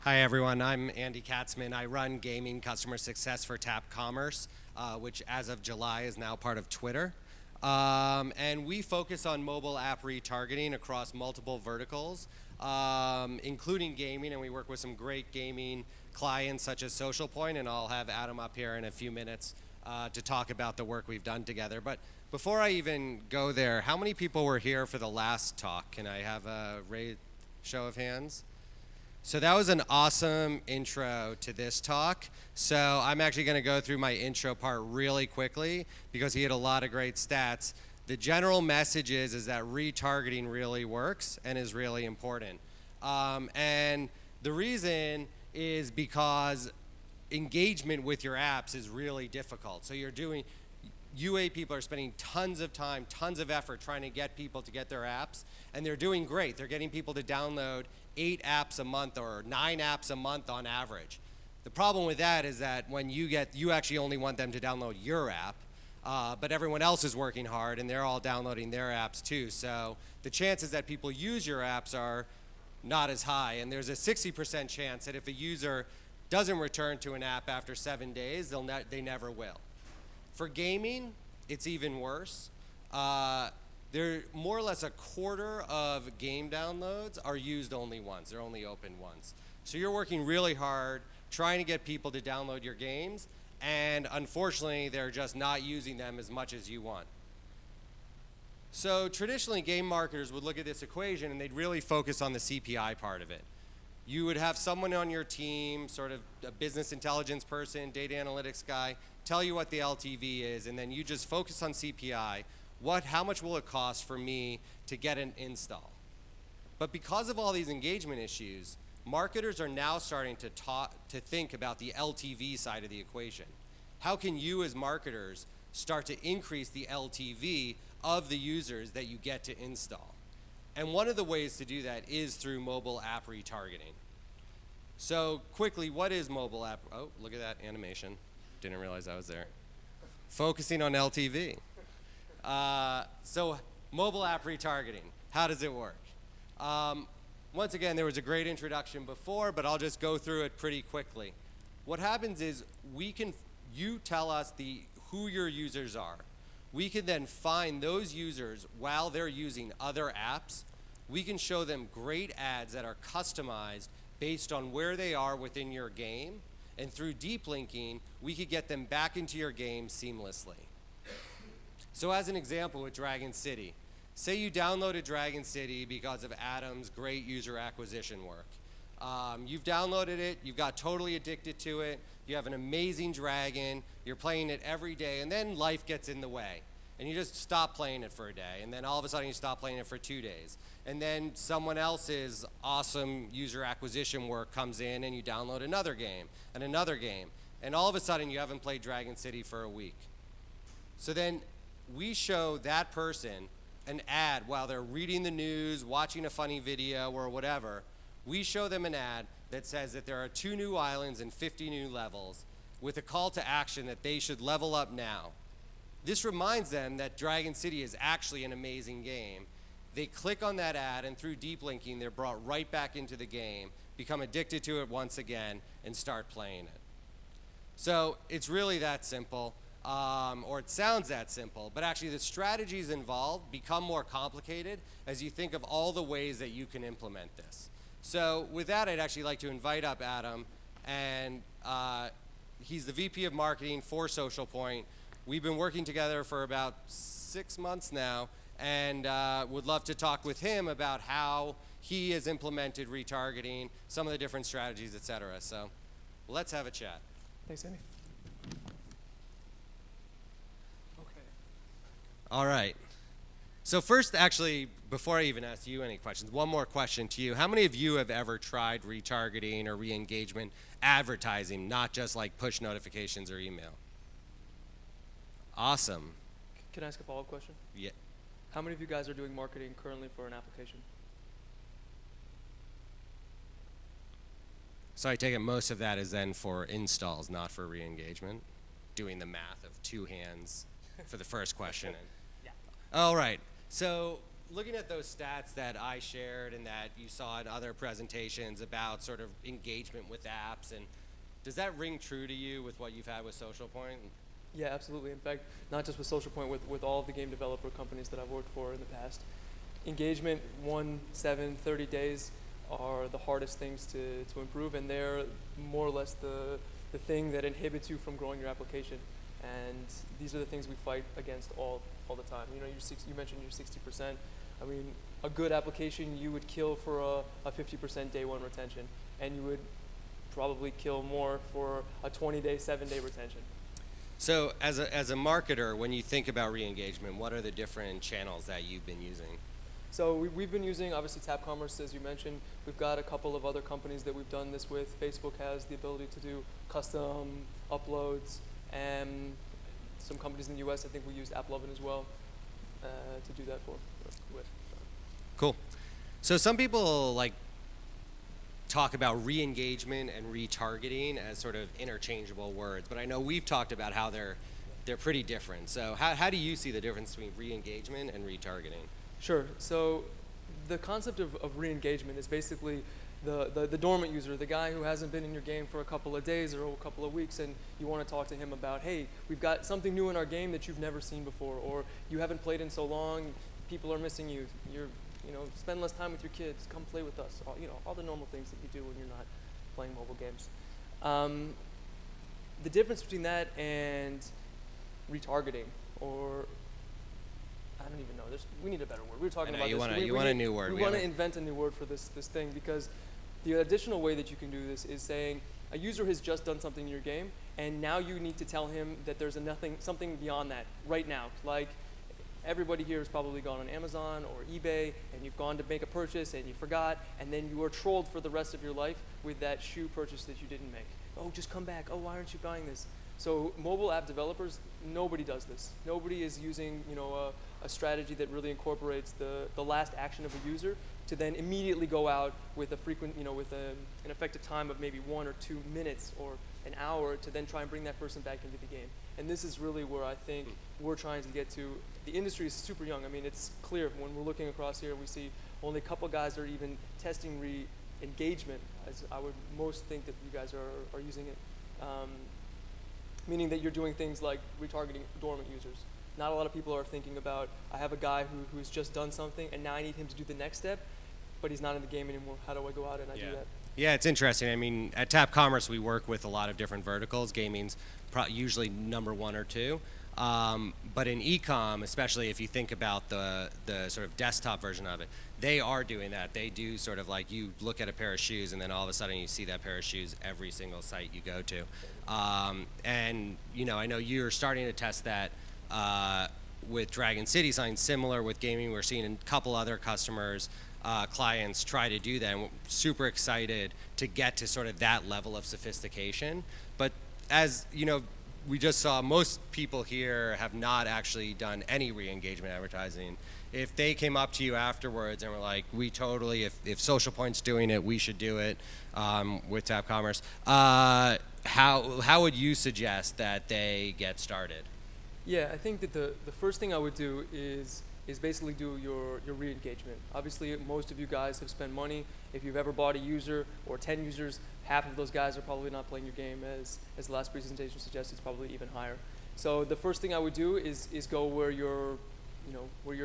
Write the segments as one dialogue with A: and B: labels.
A: Hi everyone, I'm Andy KATZMAN. I run gaming customer success for Tap Commerce, which as of July is now part of Twitter. And we focus on mobile app retargeting across multiple verticals, including gaming, and we work with some great gaming clients such as Social Point, and I'll have Adam up here in a few minutes to talk about the work we've done together. But before I even go there, how many people were here for the last talk? Can I have a show of hands? So that was an awesome intro to this talk. So I'm actually going to go through my intro part really quickly because he had a lot of great stats. The general message is that retargeting really works and is really important. And the reason is because engagement with your apps is really difficult. So UA people are spending tons of time, tons of effort trying to get people to get their apps, and they're doing great. They're getting people to download 8 apps a month or 9 apps a month on average. The problem with that is that when you actually only want them to download your app, but everyone else is working hard and they're all downloading their apps too. So the chances that people use your apps are not as high, and there's a 60% chance that if a user doesn't return to an app after 7 days, they never will. For gaming, it's even worse. More or less a quarter of game downloads are used only once. They're only open once. So you're working really hard trying to get people to download your games, and unfortunately, they're just not using them as much as you want. So traditionally, game marketers would look at this equation and they'd really focus on the CPI part of it. You would have someone on your team, sort of a business intelligence person, data analytics guy, tell you what the LTV is, and then you just focus on CPI. How much will it cost for me to get an install? But because of all these engagement issues, marketers are now starting to think about the LTV side of the equation. How can you as marketers start to increase the LTV of the users that you get to install? And one of the ways to do that is through mobile app retargeting. So quickly, what is mobile app? Oh, look at that animation. Didn't realize I was there. Focusing on LTV. So mobile app retargeting, how does it work? Once again, there was a great introduction before, but I'll just go through it pretty quickly. What happens is you tell us who your users are. We can then find those users while they're using other apps. We can show them great ads that are customized based on where they are within your game. And through deep linking, we could get them back into your game seamlessly. So as an example with Dragon City, say you downloaded Dragon City because of Adam's great user acquisition work. You've downloaded it, you've got totally addicted to it, you have an amazing dragon, you're playing it every day, and then life gets in the way. And you just stop playing it for a day, and then all of a sudden you stop playing it for 2 days. And then someone else's awesome user acquisition work comes in and you download another game, and all of a sudden you haven't played Dragon City for a week. So then we show that person an ad while they're reading the news, watching a funny video or whatever. We show them an ad that says that there are 2 new islands and 50 new levels with a call to action that they should level up now. This reminds them that Dragon City is actually an amazing game. They click on that ad, and through deep linking, they're brought right back into the game, become addicted to it once again, and start playing it. So it's really that simple, or it sounds that simple, but actually the strategies involved become more complicated as you think of all the ways that you can implement this. So with that, I'd actually like to invite up Adam, and he's the VP of Marketing for Social Point. We've been working together for about 6 months now, and would love to talk with him about how he has implemented retargeting, some of the different strategies, et cetera. So let's have a chat.
B: Thanks, Andy. Okay.
A: All right. So first, actually, before I even ask you any questions, one more question to you. How many of you have ever tried retargeting or re-engagement advertising, not just like push notifications or email? Awesome.
B: Can I ask a follow-up question?
A: Yeah.
B: How many of you guys are doing marketing currently for an application?
A: So I take it most of that is then for installs, not for re-engagement? Doing the math of 2 hands for the first question.
B: Yeah.
A: All right. So looking at those stats that I shared and that you saw in other presentations about sort of engagement with apps, and does that ring true to you with what you've had with Social Point?
B: Yeah, absolutely. In fact, not just with Social Point, with all of the game developer companies that I've worked for in the past. Engagement, 1, 7, 30 days are the hardest things to improve, and they're more or less the thing that inhibits you from growing your application. And these are the things we fight against all the time. You know, you mentioned your 60%. I mean, a good application you would kill for a 50% day one retention, and you would probably kill more for a 20-day, 7-day retention.
A: So as a marketer, when you think about re-engagement, what are the different channels that you've been using?
B: So we've been using, obviously, Tap Commerce, as you mentioned. We've got a couple of other companies that we've done this with. Facebook has the ability to do custom uploads, and some companies in the US, I think we used AppLovin as well to do that with.
A: Cool. So some people like talk about re-engagement and retargeting as sort of interchangeable words, but I know we've talked about how they're pretty different. So how do you see the difference between re-engagement and retargeting?
B: Sure. So the concept of re-engagement is basically the dormant user, the guy who hasn't been in your game for a couple of days or a couple of weeks, and you want to talk to him about, hey, we've got something new in our game that you've never seen before, or you haven't played in so long, people are missing you, spend less time with your kids, come play with us, all the normal things that you do when you're not playing mobile games. The difference between that and retargeting, or I don't even know. We need a better word. We were talking about this.
A: You want a new word.
B: We want to invent a new word for this thing, because the additional way that you can do this is saying a user has just done something in your game, and now you need to tell him that there's something beyond that right now. Like everybody here has probably gone on Amazon or eBay, and you've gone to make a purchase and you forgot, and then you are trolled for the rest of your life with that shoe purchase that you didn't make. Oh, just come back. Oh, why aren't you buying this? So mobile app developers, nobody does this. Nobody is using a strategy that really incorporates the last action of a user to then immediately go out with a frequent, with an effective time of maybe 1 or 2 minutes or an hour to then try and bring that person back into the game. And this is really where I think we're trying to get to. The industry is super young. I mean, it's clear when we're looking across here, we see only a couple guys are even testing re-engagement, as I would most think that you guys are using it. Meaning that you're doing things like retargeting dormant users. Not a lot of people are thinking about, I have a guy who's just done something, and now I need him to do the next step, but he's not in the game anymore. How do I go out and I do that?
A: Yeah, it's interesting. I mean, at Tap Commerce, we work with a lot of different verticals. Gaming's usually number 1 or 2. But in e-com, especially if you think about the sort of desktop version of it, they are doing that. They do sort of like you look at a pair of shoes and then all of a sudden you see that pair of shoes every single site you go to. And I know you're starting to test that with Dragon City, something similar with gaming. We're seeing a couple other customers, clients try to do that. And we're super excited to get to sort of that level of sophistication. But as we just saw, most people here have not actually done any re-engagement advertising. If they came up to you afterwards and were like, we totally, if Social Point's doing it, we should do it with Tap Commerce, how would you suggest that they get started?
B: Yeah, I think that the first thing I would do is basically do your re-engagement. Obviously, most of you guys have spent money. If you've ever bought a user or 10 users, half of those guys are probably not playing your game. As the last presentation suggests, it's probably even higher. So the first thing I would do is go where your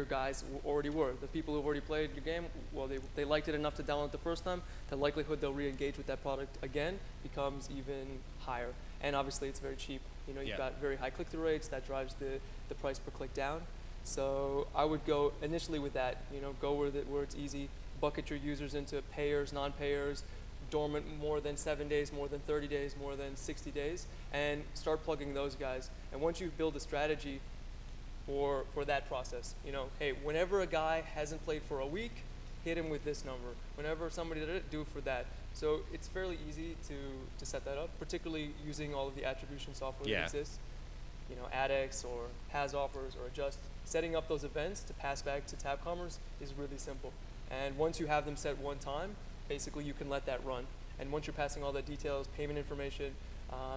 B: guys already were. The people who've already played your game, well, they liked it enough to download the first time. The likelihood they'll re-engage with that product again becomes even higher. And obviously, it's very cheap. You've got very high click-through rates. That drives the price per click down. So I would go initially with that. Go where it's easy. Bucket your users into payers, non-payers, dormant more than 7 days, more than 30 days, more than 60 days, and start plugging those guys. And once you build a strategy for that process, hey, whenever a guy hasn't played for a week, hit him with this number. Whenever somebody did it, do it for that. So it's fairly easy to set that up, particularly using all of the attribution software that exists. AdX or has offers or adjust. Setting up those events to pass back to Tap Commerce is really simple. And once you have them set one time, basically you can let that run. And once you're passing all the details, payment information,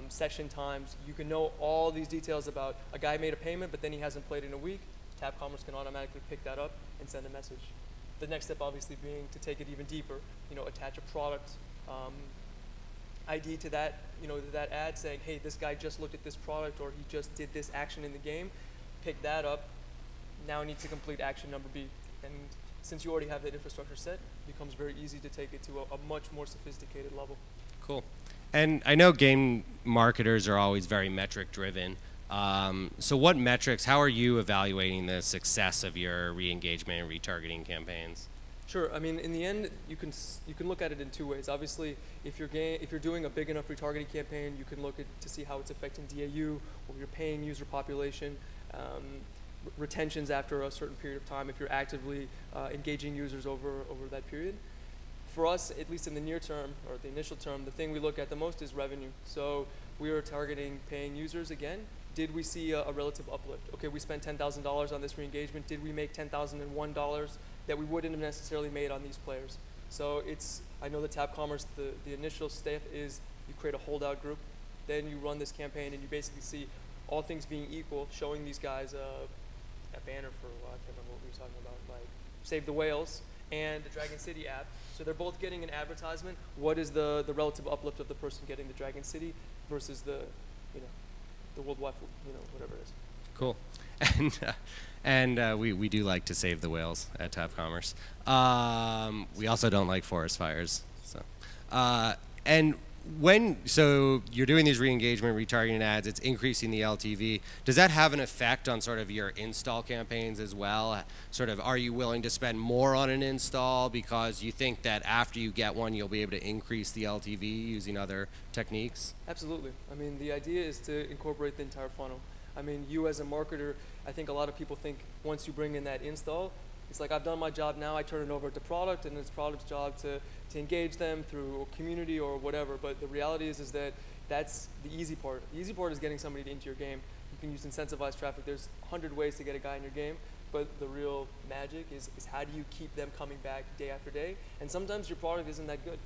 B: session times, you can know all these details about a guy made a payment, but then he hasn't played in a week. Tab Commerce can automatically pick that up and send a message. The next step obviously being to take it even deeper, attach a product ID to that, to that ad saying, hey, this guy just looked at this product or he just did this action in the game, pick that up, now need to complete action number B. And since you already have that infrastructure set, it becomes very easy to take it to a much more sophisticated level.
A: Cool. And I know game marketers are always very metric driven. So what metrics, how are you evaluating the success of your re-engagement and retargeting campaigns?
B: Sure. I mean, in the end, you can look at it in two ways. Obviously, if you're doing a big enough retargeting campaign, you can look at to see how it's affecting DAU or your paying user population, retentions after a certain period of time if you're actively engaging users over that period. For us, at least in the near term or the initial term, the thing we look at the most is revenue. So we are targeting paying users again. Did we see a relative uplift? Okay, we spent $10,000 on this re-engagement. Did we make $10,001 that we wouldn't have necessarily made on these players? So I know the Tab Commerce, the initial step is you create a holdout group, then you run this campaign and you basically see all things being equal, showing these guys a banner for, I can't remember what we were talking about, like Save the Whales and the Dragon City app. So they're both getting an advertisement. What is the relative uplift of the person getting the Dragon City versus the World Wide, whatever it is.
A: Cool. And we do like to save the whales at Tab Commerce. We also don't like forest fires. So, so you're doing these re-engagement, retargeting ads, it's increasing the LTV. Does that have an effect on sort of your install campaigns as well? Sort of, are you willing to spend more on an install because you think that after you get one, you'll be able to increase the LTV using other techniques?
B: Absolutely. I mean, the idea is to incorporate the entire funnel. I mean, you as a marketer, I think a lot of people think once you bring in that install, it's like, I've done my job now, I turn it over to product, and it's product's job to engage them through community or whatever. But the reality is that that's the easy part. The easy part is getting somebody into your game. You can use incentivized traffic. There's 100 ways to get a guy in your game, but the real magic is how do you keep them coming back day after day? And sometimes your product isn't that good.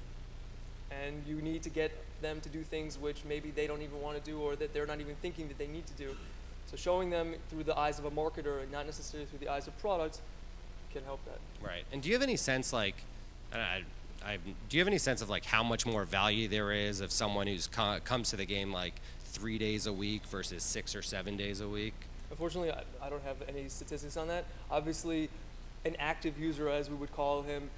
B: And you need to get them to do things which maybe they don't even want to do or that they're not even thinking that they need to do. So showing them through the eyes of a marketer and not necessarily through the eyes of products can help that.
A: Right. And do you have any sense do you have any sense of like how much more value there is of someone who's comes to the game like 3 days a week versus 6 or 7 days a week?
B: Unfortunately, I don't have any statistics on that. Obviously, an active user, as we would call him,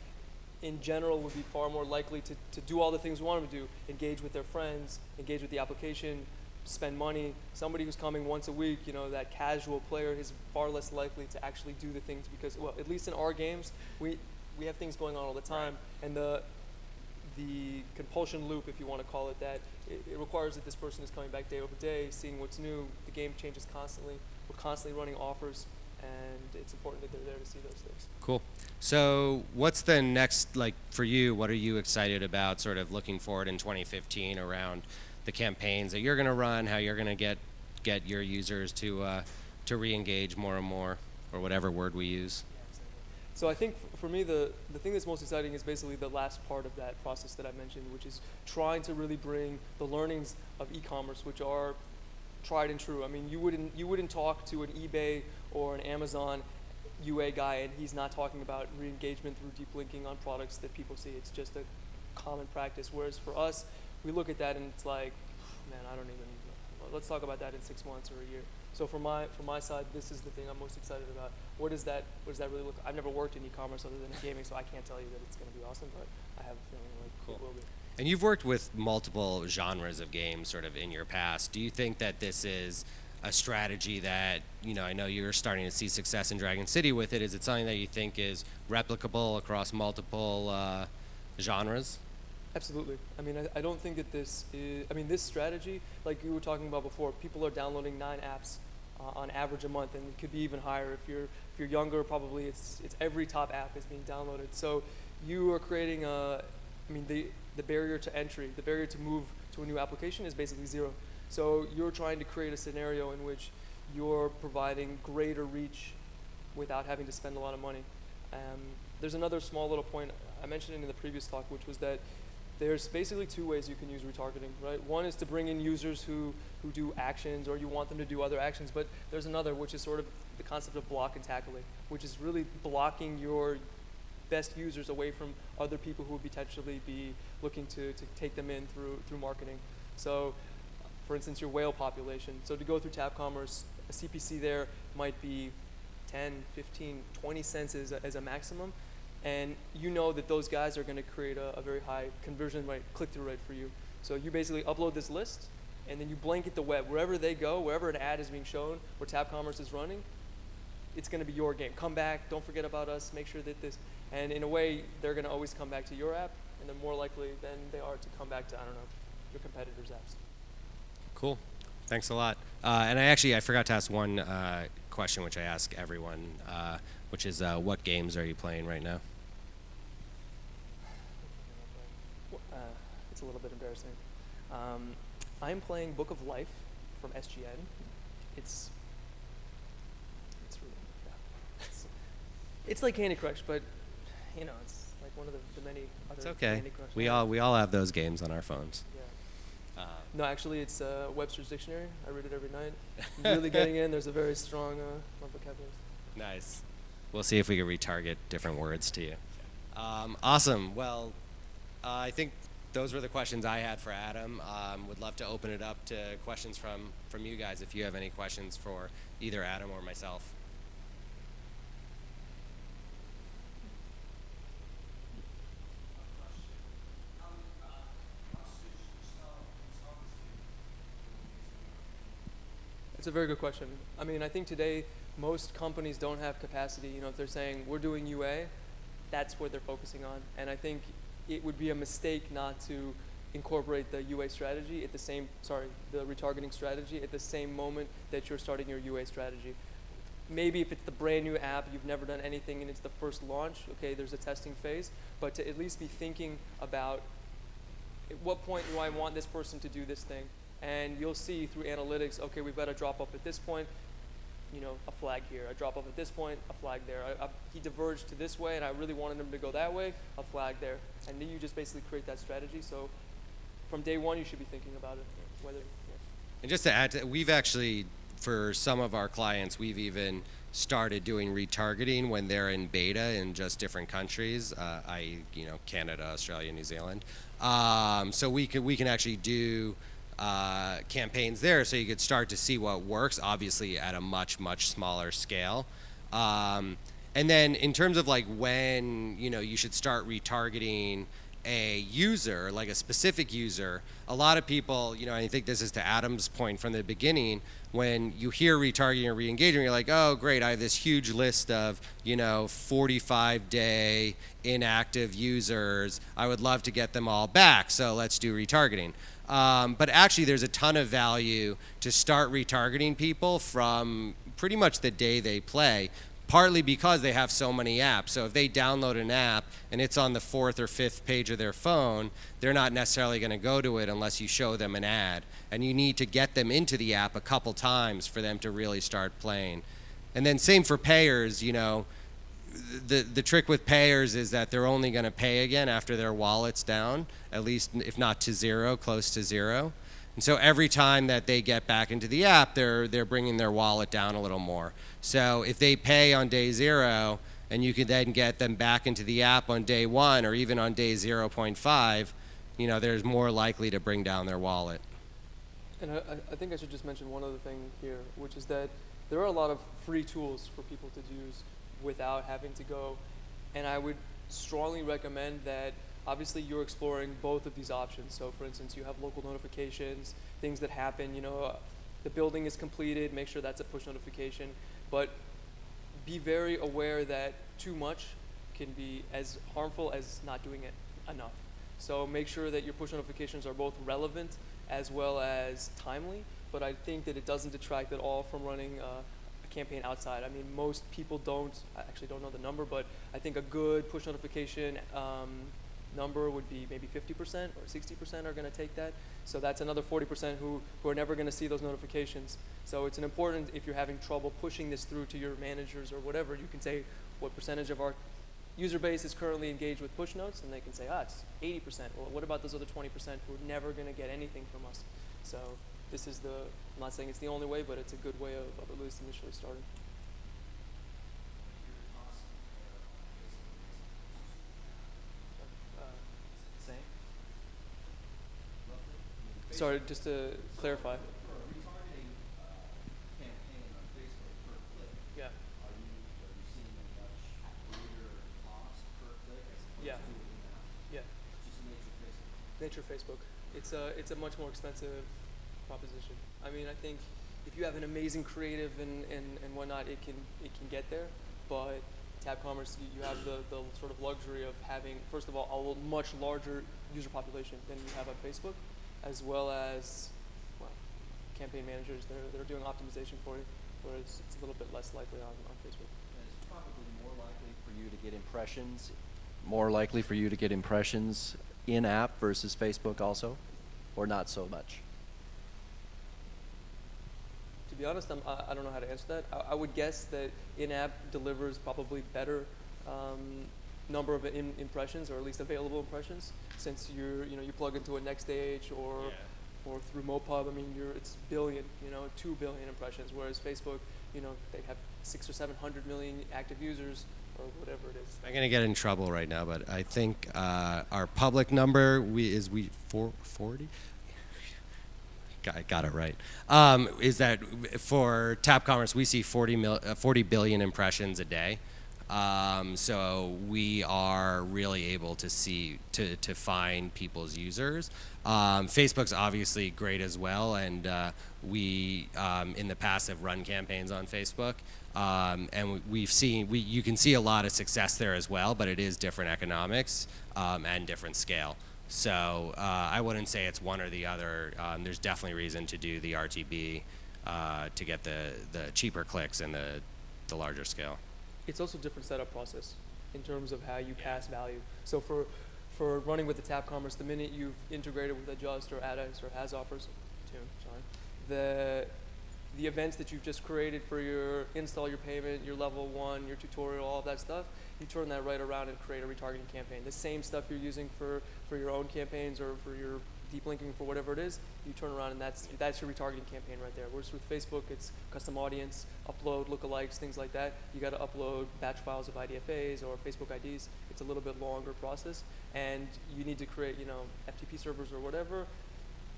B: in general would be far more likely to do all the things we want them to do, engage with their friends, engage with the application, spend money. Somebody who's coming once a week, that casual player is far less likely to actually do the things because, well, at least in our games, we have things going on all the time, and the compulsion loop, if you want to call it that, it requires that this person is coming back day over day, seeing what's new. The game changes constantly. We're constantly running offers, and it's important that they're there to see those things.
A: Cool. So what's the next, like for you, what are you excited about sort of looking forward in 2015 around the campaigns that you're going to run, how you're going to get your users to re-engage more and more, or whatever word we use?
B: So I think for me, the thing that's most exciting is basically the last part of that process that I mentioned, which is trying to really bring the learnings of e-commerce, which are tried and true. I mean, you wouldn't talk to an eBay or an Amazon UA guy and he's not talking about re-engagement through deep linking on products that people see. It's just a common practice. Whereas for us, we look at that and it's like, man, I don't even know. Let's talk about that in 6 months or a year. So from my side, this is the thing I'm most excited about. What does that really look? I've never worked in e-commerce other than in gaming, so I can't tell you that it's going to be awesome, but I have a feeling like it will be.
A: And you've worked with multiple genres of games sort of in your past. Do you think that this is a strategy that, I know you're starting to see success in Dragon City with it. Is it something that you think is replicable across multiple genres?
B: Absolutely. I mean, I don't think that this strategy, like you were talking about before, people are downloading 9 apps on average a month, and it could be even higher. If you're younger, probably it's every top app is being downloaded. So you are creating the barrier to entry, the barrier to move to a new application is basically zero. So you're trying to create a scenario in which you're providing greater reach without having to spend a lot of money. There's another small little point, I mentioned it in the previous talk, which was that There's basically two ways you can use retargeting, right? One is to bring in users who do actions, or you want them to do other actions, but there's another, which is sort of the concept of block and tackling, which is really blocking your best users away from other people who would potentially be looking to take them in through marketing. So, for instance, your whale population. So to go through Tab Commerce, a CPC there might be 10, 15, 20 cents as a maximum. And you know that those guys are going to create a very high conversion rate, click-through rate for you. So you basically upload this list, and then you blanket the web. Wherever they go, wherever an ad is being shown, where Tab Commerce is running, it's going to be your game. Come back, don't forget about us, make sure that this, and in a way, they're going to always come back to your app, and they're more likely than they are to come back to, I don't know, your competitors' apps.
A: Cool. Thanks a lot. And I forgot to ask one question, which I ask everyone, which is what games are you playing right now?
B: It's a little bit embarrassing. I'm playing Book of Life from SGN. It's really, yeah. It's like Candy Crush, but you know, it's like one of the many other
A: It's okay.
B: Candy Crush.
A: We all have those games on our phones.
B: Yeah. No, actually, it's Webster's Dictionary. I read it every night. I'm really getting in. There's a very strong vocabulary.
A: Nice. We'll see if we can retarget different words to you. Awesome. Well, I think those were the questions I had for Adam. Would love to open it up to questions from you guys if you have any questions for either Adam or myself.
B: It's a very good question. I mean, I think today most companies don't have capacity. You know, if they're saying we're doing UA, that's what they're focusing on. And I think it would be a mistake not to incorporate the UA strategy at the retargeting strategy at the same moment that you're starting your UA strategy. Maybe if it's the brand new app, you've never done anything and it's the first launch, okay, there's a testing phase, but to at least be thinking about at what point do I want this person to do this thing? And you'll see through analytics, okay, we've got to drop off at this point, you know, a flag here. I drop off at this point, a flag there. He diverged to this way, and I really wanted him to go that way, a flag there. And then you just basically create that strategy. So from day one, you should be thinking about it. Whether. Yeah.
A: And just to add to, we've actually, for some of our clients, we've even started doing retargeting when they're in beta in just different countries, i.e., you know, Canada, Australia, New Zealand. So we can actually do campaigns there, so you could start to see what works, obviously at a much smaller scale. And then in terms of like when, you know, you should start retargeting a user, like a specific user, a lot of people, you know, I think this is to Adam's point from the beginning, when you hear retargeting or re-engagement, you're like, oh great, I have this huge list of, you know, 45-day inactive users. I would love to get them all back, so let's do retargeting. But actually there's a ton of value to start retargeting people from pretty much the day they play, partly because they have so many apps. So if they download an app and it's on the 4th or 5th page of their phone, they're not necessarily going to go to it unless you show them an ad. And you need to get them into the app a couple times for them to really start playing. And then same for payers, you know, the trick with payers is that they're only going to pay again after their wallet's down, at least if not to zero, close to zero. And so every time that they get back into the app, they're bringing their wallet down a little more. So if they pay on day 0 and you can then get them back into the app on day 1 or even on day 0.5, you know, they're more likely to bring down their wallet.
B: And I think I should just mention one other thing here, which is that there are a lot of free tools for people to use without having to go. And I would strongly recommend that obviously you're exploring both of these options. So for instance, you have local notifications, things that happen, you know, the building is completed, make sure that's a push notification. But be very aware that too much can be as harmful as not doing it enough. So make sure that your push notifications are both relevant as well as timely, but I think that it doesn't detract at all from running a campaign outside. I mean, most people I actually don't know the number, but I think a good push notification number would be maybe 50% or 60% are going to take that. So that's another 40% who are never going to see those notifications. So it's important, if you're having trouble pushing this through to your managers or whatever, you can say what percentage of our user base is currently engaged with push notes, and they can say, it's 80%. Well, what about those other 20% who are never going to get anything from us? So this is I'm not saying it's the only way, but it's a good way of at least initially starting.
C: Same?
B: Sorry, just to clarify.
C: For a retargeting campaign on Facebook per click,
B: Yeah.
C: are you seeing a much greater cost per click as opposed
B: Yeah.
C: to in-app?
B: Yeah.
C: Just nature Facebook.
B: Nature Facebook. It's a much more expensive proposition. I mean, I think if you have an amazing creative and whatnot, it can get there. But Tab Commerce, you have the sort of luxury of having, first of all, a much larger user population than you have on Facebook, as well as, well, campaign managers. They're doing optimization for you, whereas it's a little bit less likely on Facebook.
C: And it's probably more likely for you to get impressions, in-app versus Facebook also, or not so much?
B: To be honest, I don't know how to answer that. I would guess that in-app delivers probably better number of impressions, or at least available impressions, since you plug into a Nextstage or through Mopub. I mean, it's 2 billion impressions, whereas Facebook, they have 600 or 700 million active users, or whatever it is.
A: I'm gonna get in trouble right now, but I think our public number is 40. I got it right. Is that for Tap Commerce we see 40 billion impressions a day. So we are really able to see to find people's users. Facebook's obviously great as well, and we in the past have run campaigns on Facebook, and you can see a lot of success there as well, but it is different economics and different scale. So I wouldn't say it's one or the other. There's definitely reason to do the RTB to get the cheaper clicks and the larger scale.
B: It's also a different setup process in terms of how you pass value. So for running with the Tap Commerce, the minute you've integrated with Adjust or AdX or Has Offers, the events that you've just created for your install, your payment, your level 1, your tutorial, all of that stuff, you turn that right around and create a retargeting campaign. The same stuff you're using for your own campaigns or for your deep linking for whatever it is, you turn around and that's your retargeting campaign right there. Whereas with Facebook, it's custom audience, upload lookalikes, things like that. You got to upload batch files of IDFAs or Facebook IDs. It's a little bit longer process, and you need to create, FTP servers or whatever.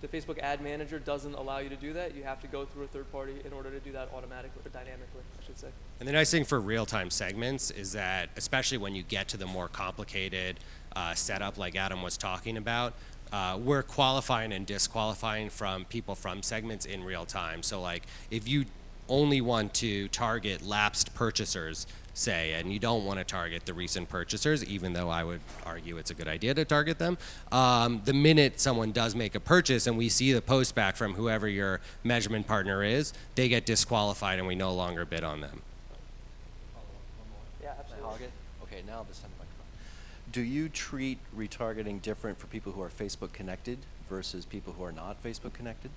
B: The Facebook Ad Manager doesn't allow you to do that. You have to go through a third party in order to do that automatically or dynamically, I should say.
A: And the nice thing for real-time segments is that, especially when you get to the more complicated setup like Adam was talking about, we're qualifying and disqualifying from people from segments in real time. So like if you only want to target lapsed purchasers, say, and you don't want to target the recent purchasers, even though I would argue it's a good idea to target them, the minute someone does make a purchase and we see the post back from whoever your measurement partner is, they get disqualified and we no longer bid on them.
B: Yeah, absolutely.
C: Okay, now this time the microphone. Do you treat retargeting different for people who are Facebook connected versus people who are not Facebook connected?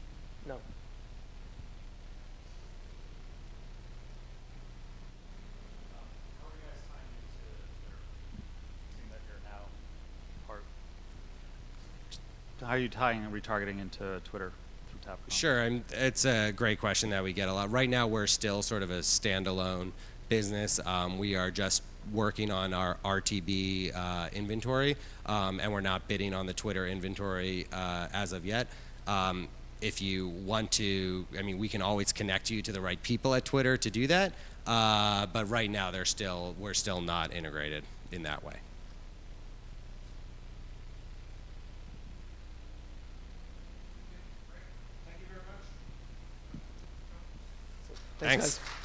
B: No.
D: How are you tying retargeting into Twitter through Tap?
A: Sure, it's a great question that we get a lot. Right now we're still sort of a standalone business. We are just working on our RTB inventory, and we're not bidding on the Twitter inventory as of yet. If you want to, we can always connect you to the right people at Twitter to do that, but right now we're still not integrated in that way.
B: Thanks,
A: Thanks.
B: guys.